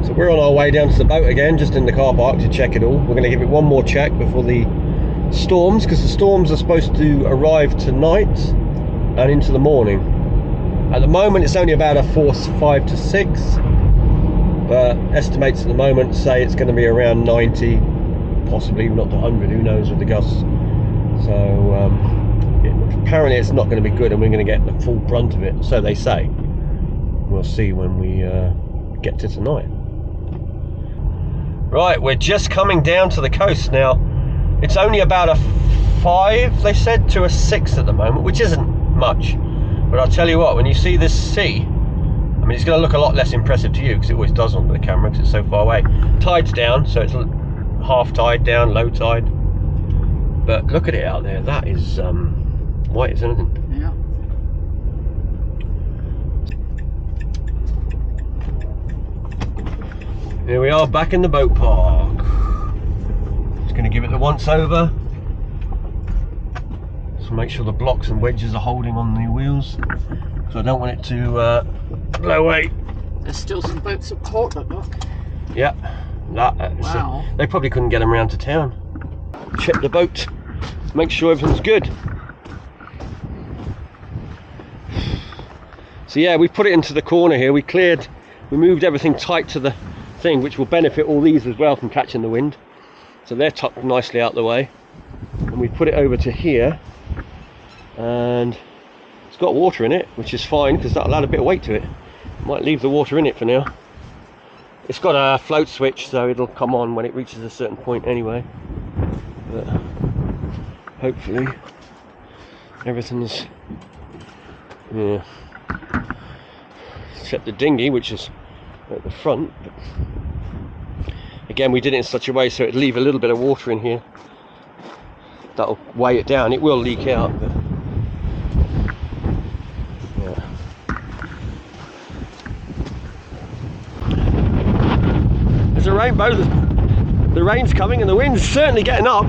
So we're on our way down to the boat again, just in the car park to check it all. We're going to give it one more check before the storms, because the storms are supposed to arrive tonight and into the morning. At the moment it's only about a force 5 to 6, but estimates at the moment say it's going to be around 90, possibly even up to 100, who knows with the gusts. So apparently it's not going to be good and we're going to get the full brunt of it, so they say. We'll see when we get to tonight. Right, we're just coming down to the coast now. It's only about a 5, they said, to a 6 at the moment, which isn't much. But I'll tell you what, when you see this sea, I mean, it's going to look a lot less impressive to you, because it always does on the camera, because it's so far away. Tide's down, so it's half tide down, low tide. But look at it out there. That is white as anything. Yeah. Here we are back in the boat park. Just going to give it the once over. So make sure the blocks and wedges are holding on the wheels. So I don't want it to blow away. There's still some boats at port, look. Yeah. Wow. So they probably couldn't get them round to town. Check the boat. Make sure everything's good. So yeah, we put it into the corner here. We moved everything tight to the thing, which will benefit all these as well from catching the wind. So they're tucked nicely out the way. And we put it over to here. And it's got water in it, which is fine because that'll add a bit of weight to it. Might leave the water in it for now. It's got a float switch, so it'll come on when it reaches a certain point anyway. But hopefully everything's, yeah, except the dinghy, which is at the front. But again, we did it in such a way so it'd leave a little bit of water in here. That'll weigh it down. It will leak out, but yeah. There's a rainbow. The rain's coming and the wind's certainly getting up.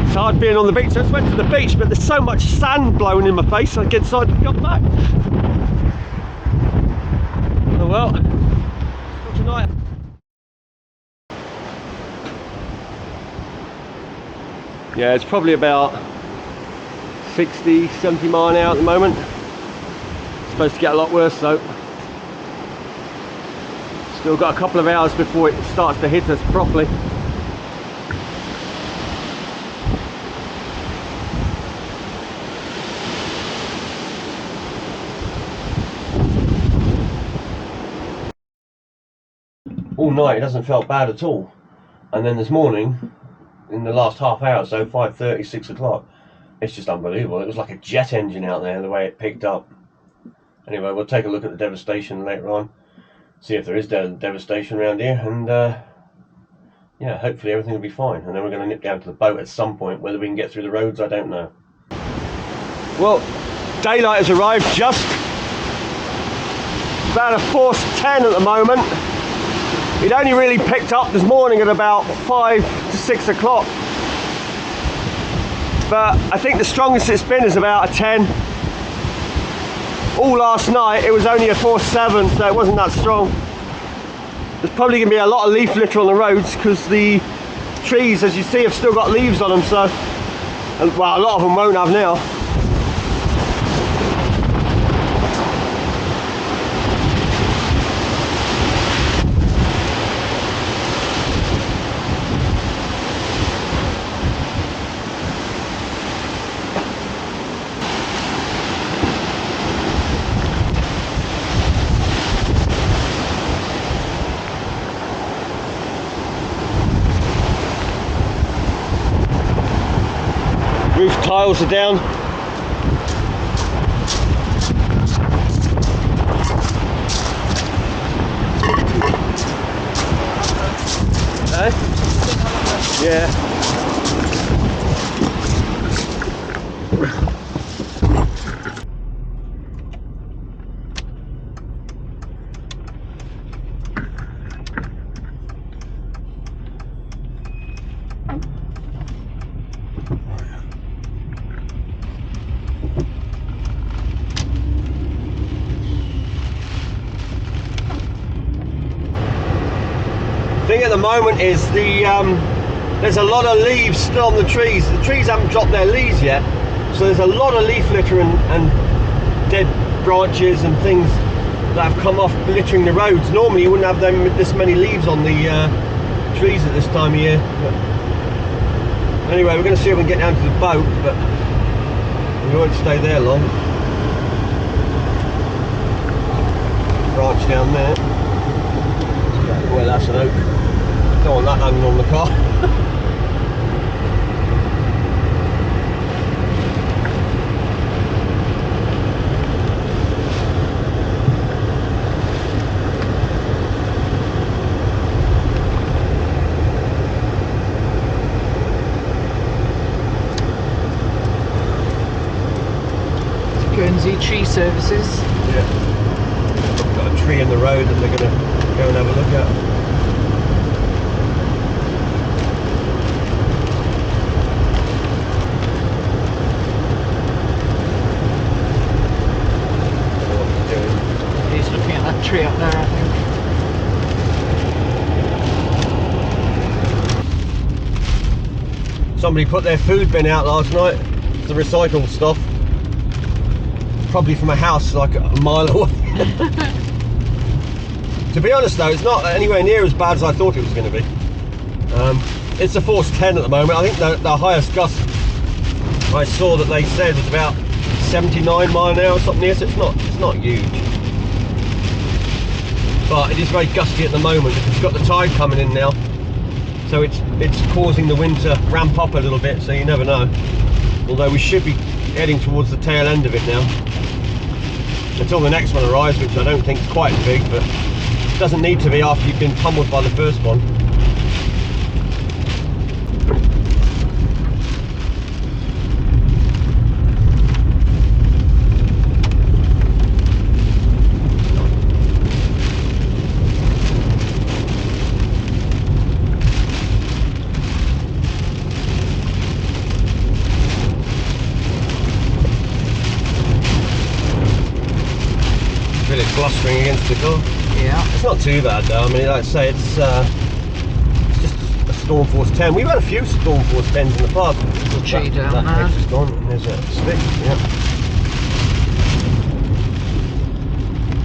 It's hard being on the beach. I just went to the beach, but there's so much sand blowing in my face I get decided to come back. Oh well, for tonight. Yeah, it's probably about 60, 70 mile an hour at the moment. It's supposed to get a lot worse though. Still got a couple of hours before it starts to hit us properly. All night it hasn't felt bad at all. And then this morning, in the last half hour, so 5:30, 6 o'clock, it's just unbelievable. It was like a jet engine out there, the way it picked up. Anyway, we'll take a look at the devastation later on, see if there is devastation around here, and yeah, hopefully everything will be fine. And then we're going to nip down to the boat at some point. Whether we can get through the roads, I don't know. Well, daylight has arrived, just about a force 10 at the moment. It only really picked up this morning at about 5 to 6 o'clock. But I think the strongest it's been is about a 10. All last night it was only a force 7, so it wasn't that strong. There's probably going to be a lot of leaf litter on the roads because the trees, as you see, have still got leaves on them, so, and, well, a lot of them won't have now. Roof tiles are down. Eh? Yeah. thing at the moment is there's a lot of leaves still on the trees. The trees haven't dropped their leaves yet, so there's a lot of leaf litter and dead branches and things that have come off littering the roads. Normally you wouldn't have this many leaves on the trees at this time of year. But anyway, we're going to see if we can get down to the boat, but we won't stay there long. Branch down there. Well, that's an oak. Don't want that hanging on the car. Guernsey Tree Services. Yeah. Got a tree in the road that they're going to go and have a look at. He's looking at that tree up there, I think. Somebody put their food bin out last night, the recycled stuff. Probably from a house like a mile away. To be honest though, it's not anywhere near as bad as I thought it was going to be. It's a force 10 at the moment. I think the highest gust I saw that they said was about 79 mile an hour or something. So it's not huge, but it is very gusty at the moment because you've got the tide coming in now, so it's causing the wind to ramp up a little bit, so you never know. Although we should be heading towards the tail end of it now, until the next one arrives, which I don't think is quite as big, but it doesn't need to be after you've been pummeled by the first one. Blustering against the car. Yeah. It's not too bad though. I mean, like I say, it's just a Storm Force 10. We've had a few Storm Force 10s in the past. The tree down that there. edge is gone, and there's a stick.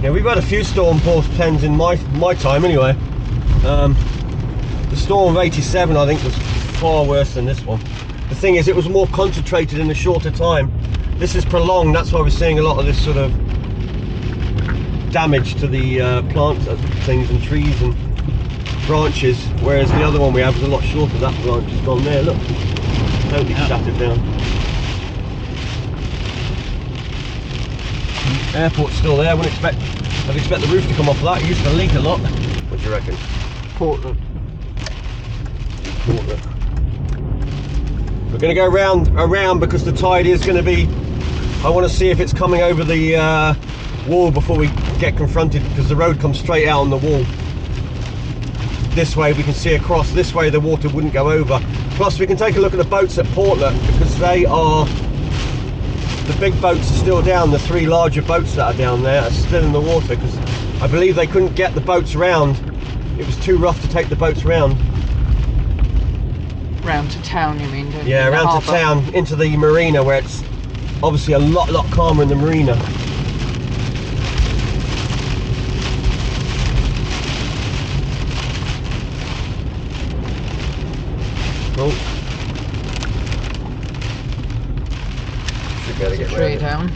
Yeah, we've had a few Storm Force 10s in my time anyway. The Storm of 87 I think was far worse than this one. The thing is, it was more concentrated in a shorter time. This is prolonged, that's why we're seeing a lot of this sort of damage to the plants, things and trees and branches, whereas the other one we had was a lot shorter. That branch has gone there, look, totally shattered down. Airport's still there. I'd expect the roof to come off of that. It used to leak a lot. What do you reckon? Portland. We're going to go around because the tide is going to be, I want to see if it's coming over the wall before we get confronted, because the road comes straight out on the wall. This way we can see across, this way the water wouldn't go over. Plus we can take a look at the boats at Portland, because the big boats are still down. The three larger boats that are down there are still in the water, because I believe they couldn't get the boats round. It was too rough to take the boats round. Round to town, you mean? Yeah, round to town, into the marina, where it's obviously a lot calmer in the marina. Oh. Should be able to get tree down.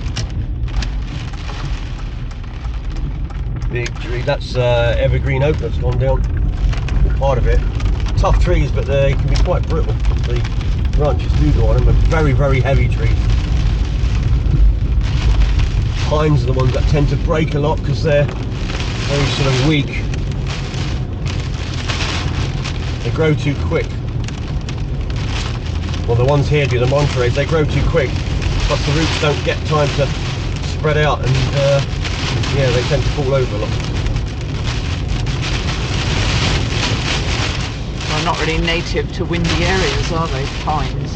Big tree, that's evergreen oak that's gone down. Part of it. Tough trees, but they can be quite brittle. The branches do go on them, are very, very heavy trees. Pines are the ones that tend to break a lot because they're very sort of weak. They grow too quick. Well, the ones here do, the Monterey's, they grow too quick. Plus the roots don't get time to spread out, and yeah, they tend to fall over a lot. Well, not really native to windy areas, are they, pines?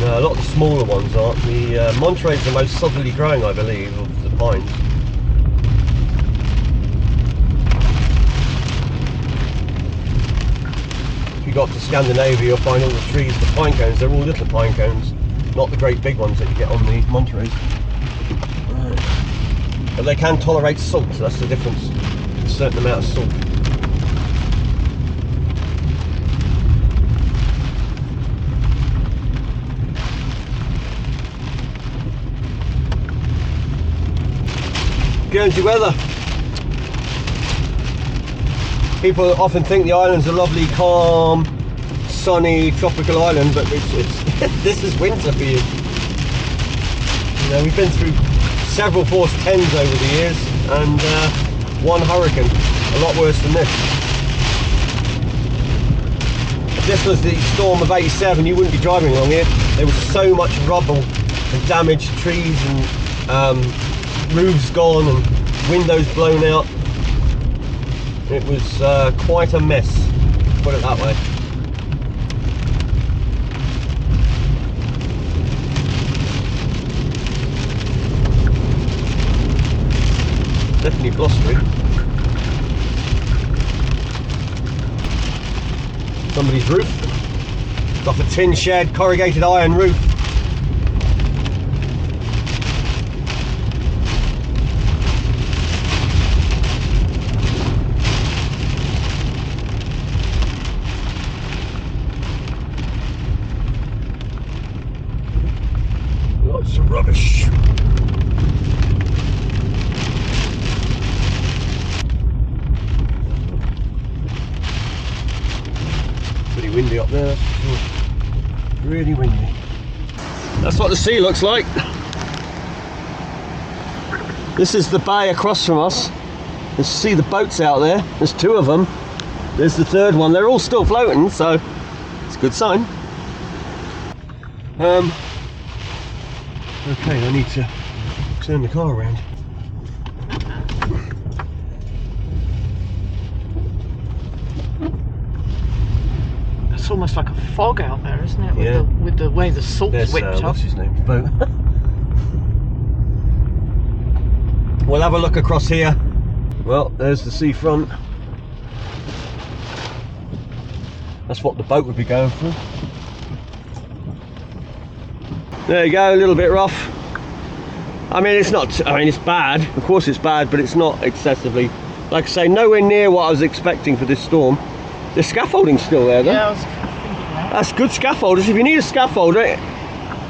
No, a lot of the smaller ones aren't. The Monterey's the most southerly growing, I believe, of the pines. go up to Scandinavia, you'll find all the trees, the pine cones, they're all little pine cones, not the great big ones that you get on the Monterey's. But they can tolerate salt, so that's the difference, a certain amount of salt. Guernsey weather. People often think the island's a lovely, calm, sunny, tropical island, but it's this is winter for you. You know, we've been through several force 10s over the years, and one hurricane, a lot worse than this. If this was the storm of '87, you wouldn't be driving along here. There was so much rubble and damaged trees and roofs gone and windows blown out. It was quite a mess, put it that way. Definitely blustery. Somebody's roof. It's off a tin shed, corrugated iron roof. Lots of rubbish. Pretty windy up there, that's for sure. Really windy. That's what the sea looks like. This is the bay across from us. You see the boats out there. There's two of them. There's the third one. They're all still floating, so it's a good sign. Okay, I need to turn the car around. It's almost like a fog out there, isn't it? Yeah. With the way the salt's whipped up. What's his name? Boat. We'll have a look across here. Well, there's the seafront. That's what the boat would be going through. There you go, a little bit rough. I mean, it's not, I mean, it's bad. Of course it's bad, but it's not excessively, like I say, nowhere near what I was expecting for this storm. The scaffolding's still there, though. Yeah, I was thinking that. That's good scaffolders. If you need a scaffolder,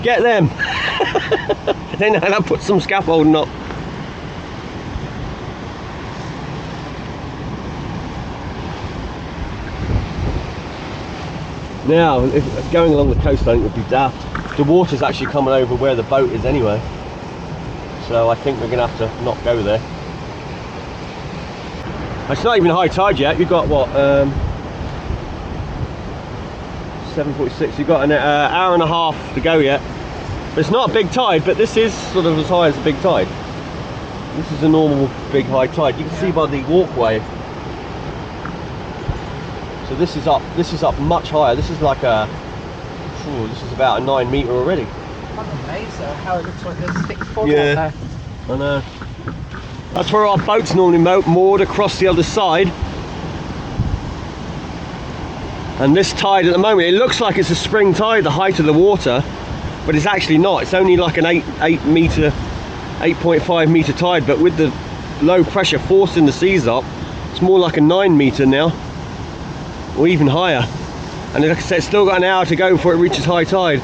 get them. Then I'll put some scaffolding up. Now, if going along the coast, I think would be daft. The water's actually coming over where the boat is anyway, so I think we're going to have to not go there. It's not even high tide yet. You've got what, 7:46. You've got an hour and a half to go yet. But it's not a big tide, but this is sort of as high as a big tide. This is a normal big high tide. You can see by the walkway. So this is up much higher. This is like a, this is about a 9 metre already. I'm amazed though how it looks like there's thick fog Yeah, out there. I know. That's where our boat's normally moored, across the other side. And this tide at the moment, it looks like it's a spring tide, the height of the water, but it's actually not. It's only like an 8.5 metre tide, but with the low pressure forcing the seas up, it's more like a 9 metre now, or even higher. And like I said, it's still got an hour to go before it reaches high tide.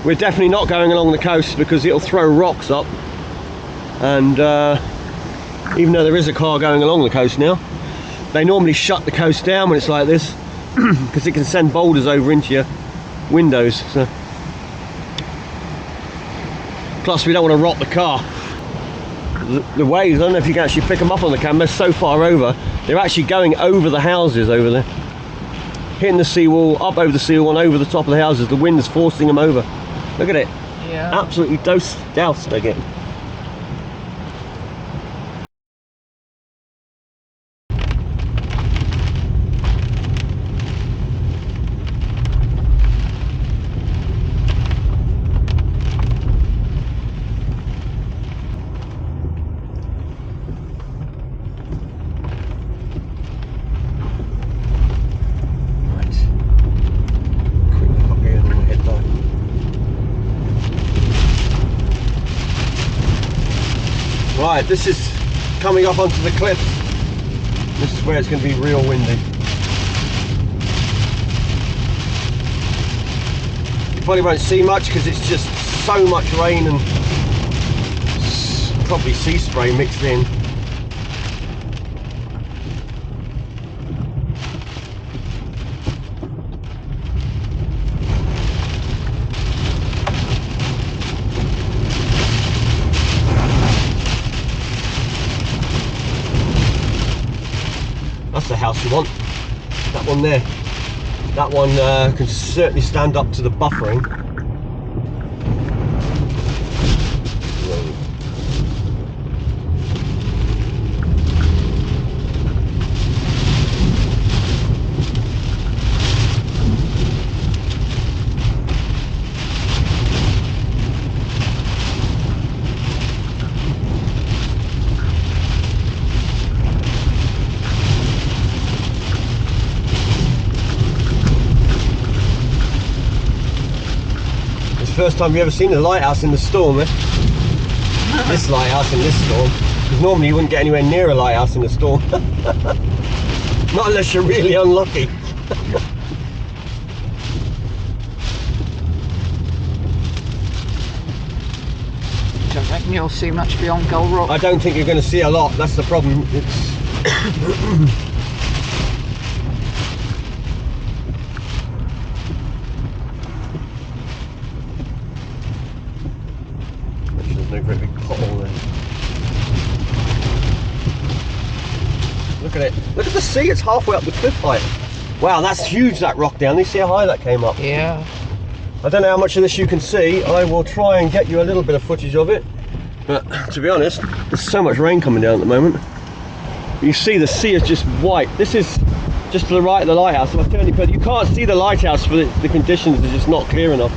We're definitely not going along the coast because it'll throw rocks up. And even though there is a car going along the coast now, they normally shut the coast down when it's like this because it can send boulders over into your windows. So. Plus we don't want to rock the car. The waves, I don't know if you can actually pick them up on the camera, so far over, they're actually going over the houses over there. Hitting the seawall, up over the seawall and over the top of the houses. The wind is forcing them over. Look at it. Yeah. Absolutely doused they're getting. Right, this is coming up onto the cliff. This is where it's going to be real windy. You probably won't see much because it's just so much rain and probably sea spray mixed in. That's the house you want. That one there. That one can certainly stand up to the buffering. First time you ever seen a lighthouse in the storm, eh? This lighthouse in this storm. Because normally you wouldn't get anywhere near a lighthouse in a storm. Not unless you're really unlucky. Don't reckon you'll see much beyond Gull Rock. I don't think you're going to see a lot, that's the problem. It's no great big pothole there. Look at it. Look at the sea, it's halfway up the cliff height. Wow, that's huge, that rock down. You see how high that came up? Yeah. I don't know how much of this you can see. I will try and get you a little bit of footage of it. But to be honest, there's so much rain coming down at the moment. You see the sea is just white. This is just to the right of the lighthouse. If I turn it, but you can't see the lighthouse for the conditions are just not clear enough.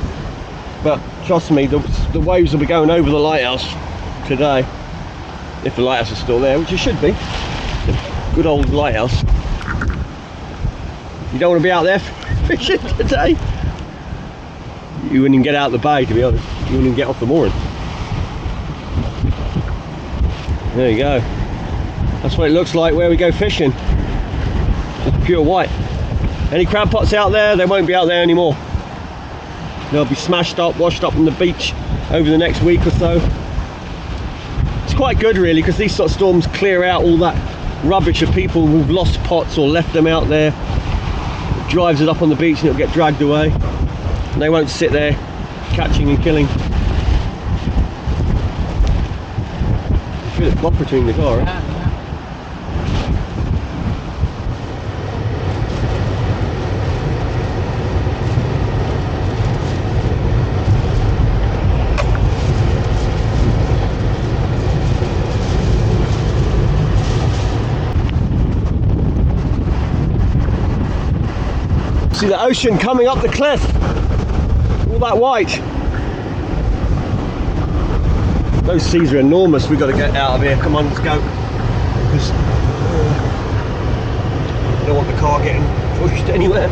But trust me, the waves will be going over the lighthouse today, if the lighthouse is still there, which it should be. Good old lighthouse. You don't want to be out there fishing today. You wouldn't even get out of the bay, to be honest. You wouldn't even get off the mooring. There you go. That's what it looks like where we go fishing. Just pure white. Any crab pots out there, they won't be out there anymore. They'll be smashed up, washed up on the beach over the next week or so. It's quite good really, because these sort of storms clear out all that rubbish of people who've lost pots or left them out there. It drives it up on the beach and it'll get dragged away. And they won't sit there catching and killing. You feel it flop between the car, right? See the ocean coming up the cliff, all that white. Those seas are enormous. We've got to get out of here. Come on, let's go. Because I don't want the car getting pushed anywhere.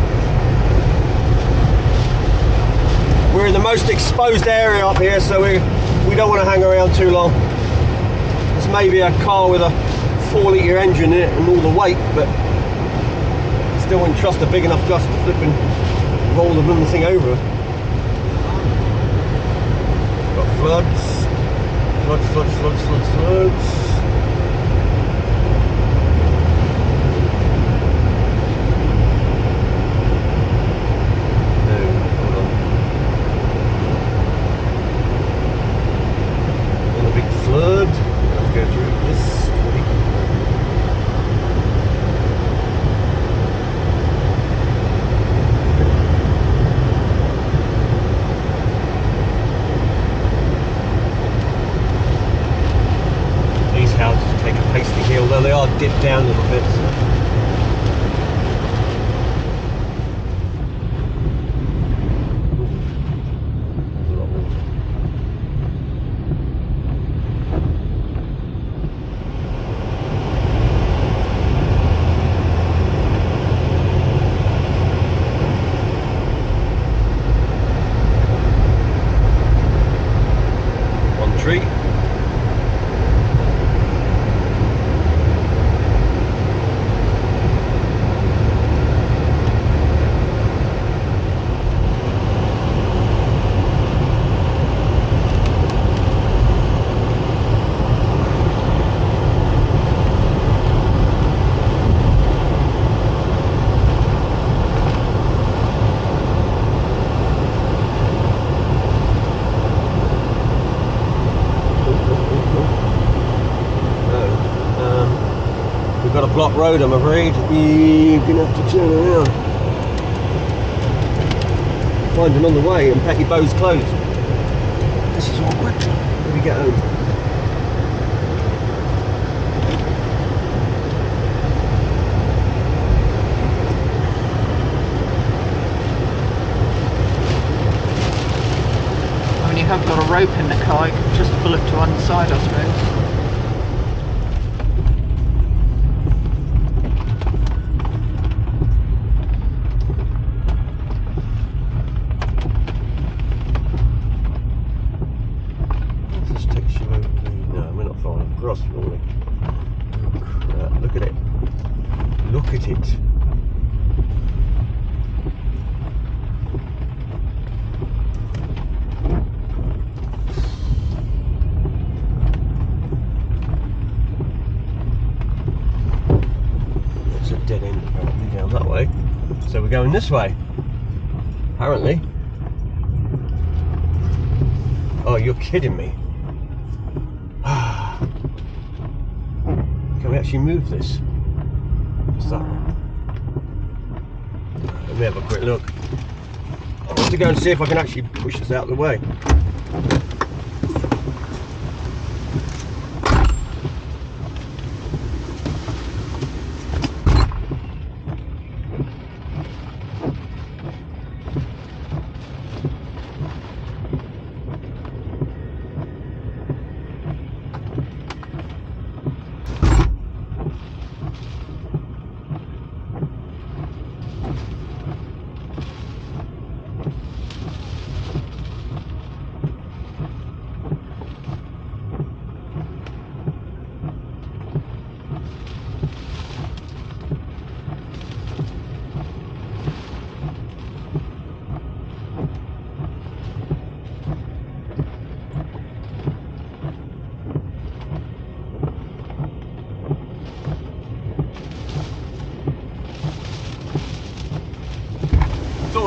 We're in the most exposed area up here, so we don't want to hang around too long. There's maybe a car with a 4-litre engine in it and all the weight, but still wouldn't trust a big enough gust to flip and roll the blooming thing over. Got floods. Floods. Flood. Let's go through this. These houses take a pasting here, although they are dipped down a little bit. So. Tree. We've got a block road, I'm afraid. You're gonna have to turn around. Find another way and bet your bow's closed. This is awkward. Let me get home. When you have got a rope in the car, you can just pull it to one side, I suppose. Look at it. Look at it. It's a dead end apparently down that way. So we're going this way. Apparently. Oh, you're kidding me. Can we actually move this? What's that one? Let me have a quick look. I want to go and see if I can actually push this out of the way.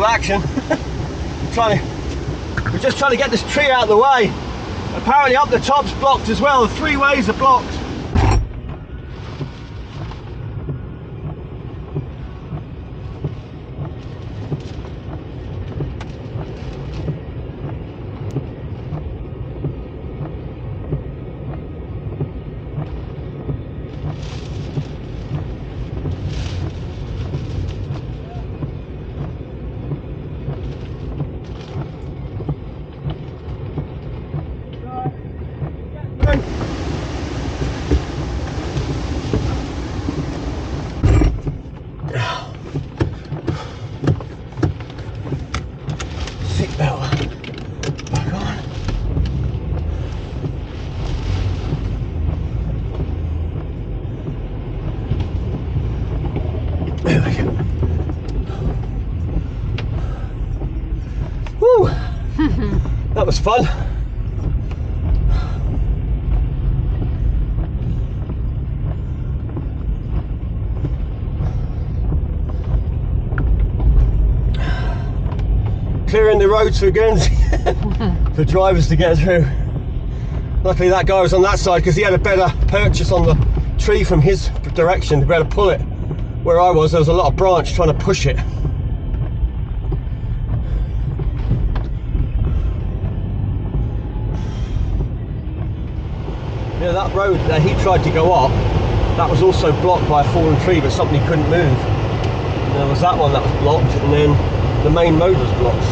Action. We're just trying to get this tree out of the way. Apparently up the top's blocked as well. The three ways are blocked. That was fun. Clearing the roads for Guernsey for drivers to get through. Luckily that guy was on that side because he had a better purchase on the tree from his direction to be able to pull it. Where I was, there was a lot of branch trying to push it. Yeah, that road that he tried to go up, that was also blocked by a fallen tree, but something he couldn't move. And there was that one that was blocked, and then the main road was blocked.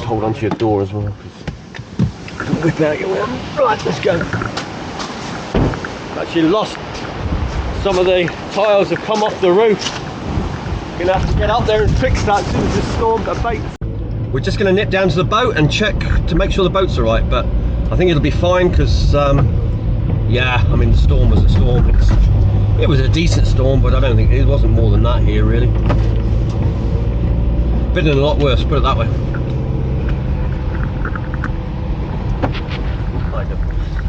Hold onto your door as well. Whip out your one. Right, let's go. Actually lost some of the tiles have come off the roof. Gonna have to get up there and fix that as soon as this storm abates. We're just gonna nip down to the boat and check to make sure the boat's alright, but I think it'll be fine because yeah, I mean the storm was a storm. It was a decent storm, but I don't think it wasn't more than that here really. Been a lot worse, put it that way.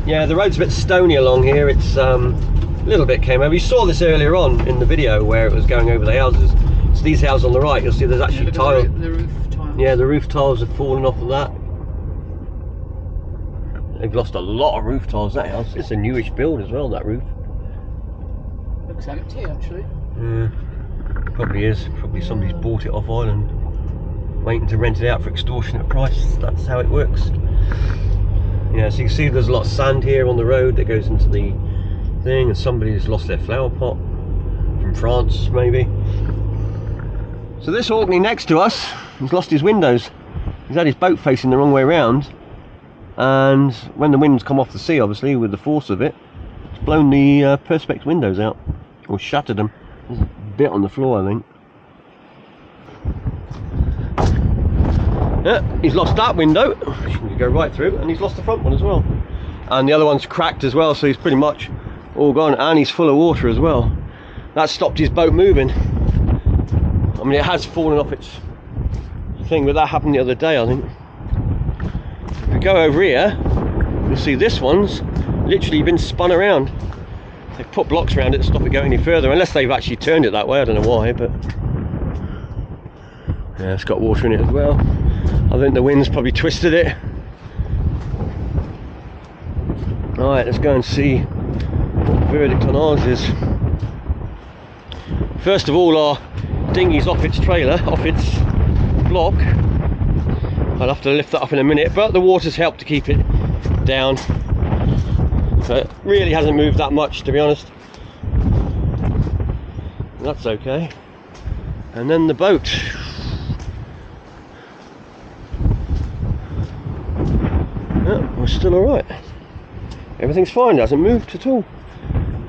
Yeah, the road's a bit stony along here. It's a little bit came over. You saw this earlier on in the video where it was going over the houses. So these houses on the right, you'll see there's actually tile. The roof tiles. Yeah, the roof tiles have fallen off of that. They've lost a lot of roof tiles, that house. It's a newish build as well, that roof. Looks empty actually. Yeah, probably is. Probably somebody's bought it off island, waiting to rent it out for extortionate price. That's how it works. Yeah, so you can see there's a lot of sand here on the road that goes into the thing, and somebody's lost their flower pot from France, maybe. So this Alderney next to us has lost his windows. He's had his boat facing the wrong way around, and when the wind's come off the sea, obviously with the force of it, it's blown the perspex windows out, or shattered them. There's a bit on the floor, I think. Yeah, he's lost that window, which you can go right through, and he's lost the front one as well. And the other one's cracked as well, so he's pretty much all gone, and he's full of water as well. That stopped his boat moving. I mean, it has fallen off its thing, but that happened the other day, I think. If we go over here, you'll see this one's literally been spun around. They've put blocks around it to stop it going any further, unless they've actually turned it that way. I don't know why, but yeah, it's got water in it as well. I think the wind's probably twisted it. Alright, let's go and see what the verdict on ours is. First of all, our dinghy's off its trailer, off its block. I'll have to lift that up in a minute, but the water's helped to keep it down. So it really hasn't moved that much, to be honest. That's okay. And then the boat. Yeah, we're still alright. Everything's fine, it hasn't moved at all.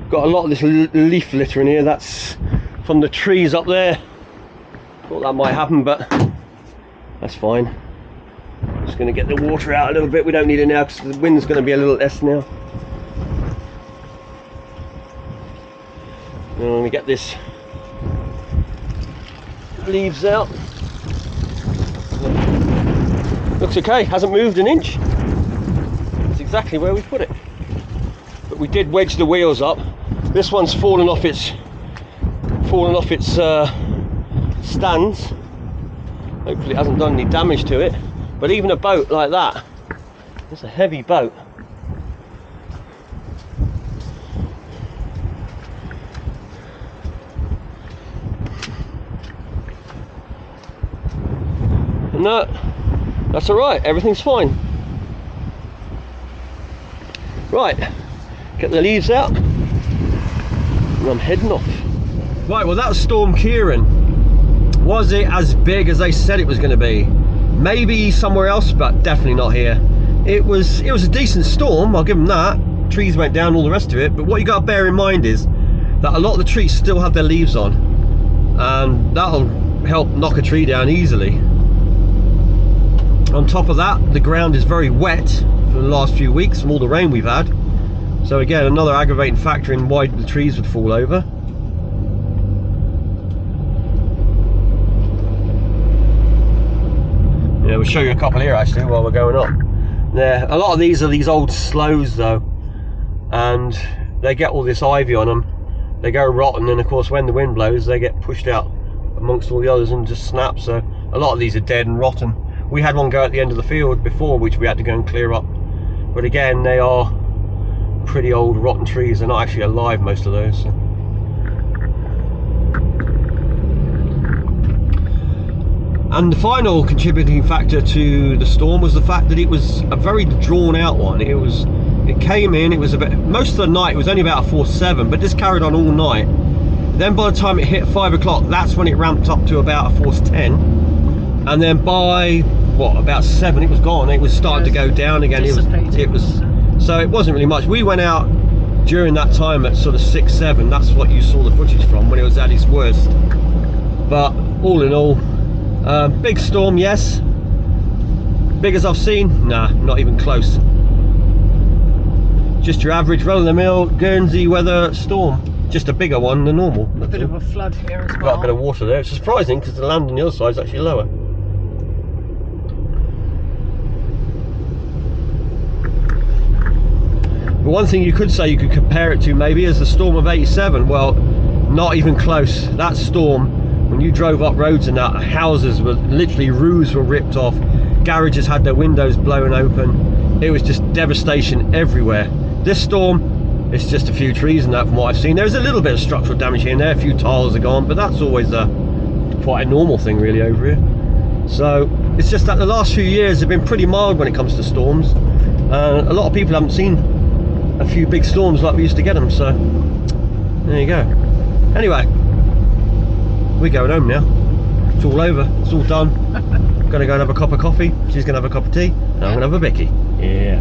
Got a lot of this leaf litter in here, that's from the trees up there. Thought that might happen, but that's fine. Just going to get the water out a little bit. We don't need it now because the wind's going to be a little less now. And let me get this leaves out. Looks okay, hasn't moved an inch. It's exactly where we put it. But we did wedge the wheels up. This one's fallen off its stands. Hopefully it hasn't done any damage to it. But even a boat like that, it's a heavy boat. No, that's alright, everything's fine. Right, get the leaves out, and I'm heading off. Right, well that was Storm Ciaran. Was it as big as they said it was going to be? Maybe somewhere else, but definitely not here. It was a decent storm, I'll give them that. Trees went down, all the rest of it, but what you got to bear in mind is that a lot of the trees still have their leaves on, and that'll help knock a tree down easily. On top of that, the ground is very wet for the last few weeks from all the rain we've had. So again, another aggravating factor in why the trees would fall over. Yeah, we'll show you a couple here actually while we're going up. Yeah, a lot of these are these old slows though, and they get all this ivy on them. They go rotten, and of course when the wind blows they get pushed out amongst all the others and just snap. So a lot of these are dead and rotten. We had one go at the end of the field before, which we had to go and clear up. But again, they are pretty old rotten trees. They're not actually alive, most of those. So. And the final contributing factor to the storm was the fact that it was a very drawn out one. It came in, it was a bit, most of the night it was only about a force 7, but this carried on all night. Then by the time it hit 5 o'clock, that's when it ramped up to about a force 10. And then by what, about 7 it was gone. It was starting to go down again. It was so it wasn't really much. We went out during that time at sort of 6, 7. That's what you saw the footage from, when it was at its worst. But all in all, big storm, yes. Big as I've seen? Nah, not even close. Just your average run-of-the-mill Guernsey weather storm. Just a bigger one than normal. A bit of a flood here as well. Got a bit of water there. It's surprising because the land on the other side is actually lower. But one thing you could say you could compare it to maybe is the storm of 87. Well, not even close. That storm, when you drove up roads and that, houses were literally, roofs were ripped off, garages had their windows blown open. It was just devastation everywhere. This storm, it's just a few trees and that from what I've seen. There's a little bit of structural damage here and there, a few tiles are gone, but that's always quite a normal thing really over here. So it's just that the last few years have been pretty mild when it comes to storms. A lot of people haven't seen a few big storms like we used to get them, so there you go. Anyway, we're going home now. It's all over, it's all done. Gonna go and have a cup of coffee, she's gonna have a cup of tea, and I'm gonna have a bicky. Yeah.